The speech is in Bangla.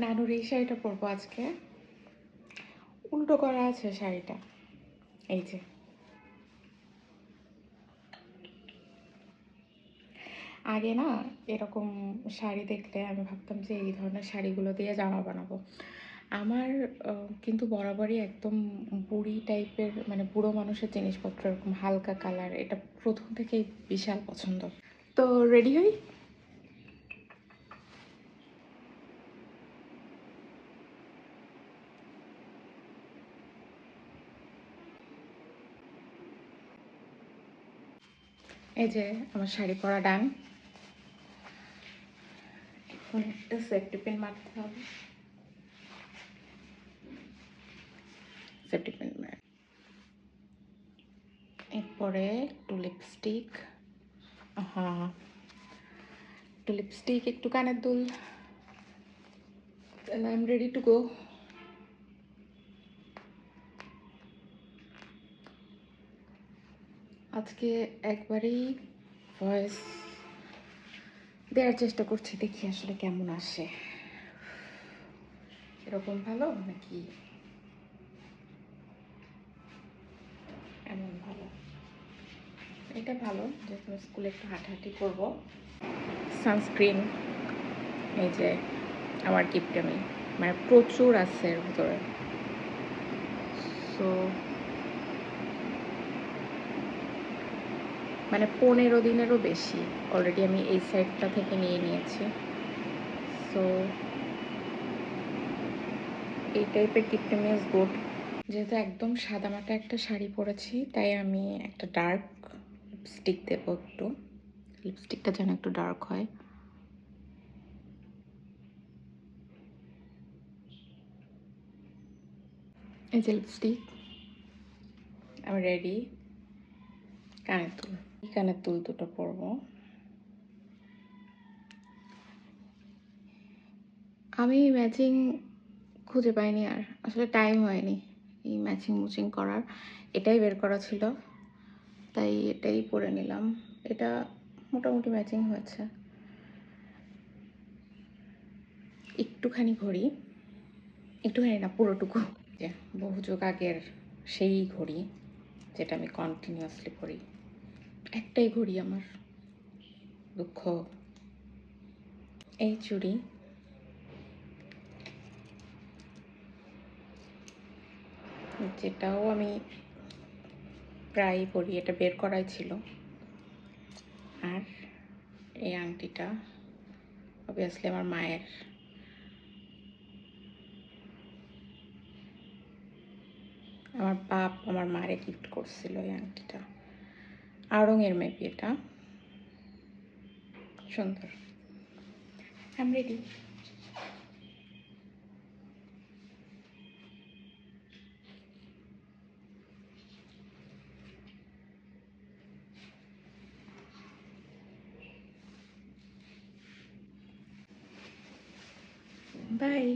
নানুর এই শাড়িটা পরবো আজকে। উল্টো করা আছে শাড়িটা, এই যে। আগে না এরকম শাড়ি দেখলে আমি ভাবতাম যে এই ধরনের শাড়িগুলো দিয়ে জামা বানাবো। আমার কিন্তু বরাবরই একদম বুড়ি টাইপের, মানে বুড়ো মানুষের জিনিসপত্র, এরকম হালকা কালার, এটা প্রথম থেকেই বিশাল পছন্দ। তো রেডি হই। এই যে আমার শাড়ি পরা ডান। এখন একটা সেফটি পিন মারতে হবে। সেফটি পিন মার, এরপরে একটু লিপস্টিক, হ্যাঁ একটু লিপস্টিক, একটু কানের দুল, and I'm ready to go. আজকে একবারেই ভয়েস দেওয়ার চেষ্টা করছি, দেখি আসলে কেমন আসে। এরকম ভালো নাকি এমন ভালো? এটা ভালো, যেহেতু স্কুলে একটু হাঁটাহাঁটি করবো। সানস্ক্রিন, এই যে আমার গিফট, আমি মানে প্রচুর আছে এর ভিতরে। সো মানে 15 দিনেরও বেশি অলরেডি আমি এই সাইডটা থেকে নিয়ে নিয়েছি। সো এই টাইপের গিফট ইজ গুড। যেহেতু একদম সাদামাটা একটা শাড়ি পরেছি, তাই আমি একটা ডার্ক লিপস্টিক দেবো। একটু লিপস্টিকটা যেন একটু ডার্ক হয়। এই যে লিপস্টিক, আমি রেডি। কানের দুল, কানের দুল দুটো পরবো। আমি ম্যাচিং খুঁজে পাইনি, আর আসলে টাইম হয়নি এই ম্যাচিং মুচিং করার। এটাই বের করা ছিল, তাই এটাই পরে নিলাম। এটা মোটামুটি ম্যাচিং হয়েছে। একটুখানি ঘড়ি, একটুখানি না পুরোটুকু, যে বহু যুগ আগের সেই ঘড়ি, যেটা আমি কন্টিনিউয়াসলি পরি। একটাই ঘড়ি আমার, দুঃখ। এই চুড়ি, যেটাও আমি প্রায় পরি, এটা বের করাই ছিল। আর এই আংটিটা অবভিয়াসলি আমার মায়ের। আমার বাপ আমার মারে গিফট করছিল এই আংটিটা, আড়ংয়ের মেবি, এটা সুন্দর। I am ready. Bye.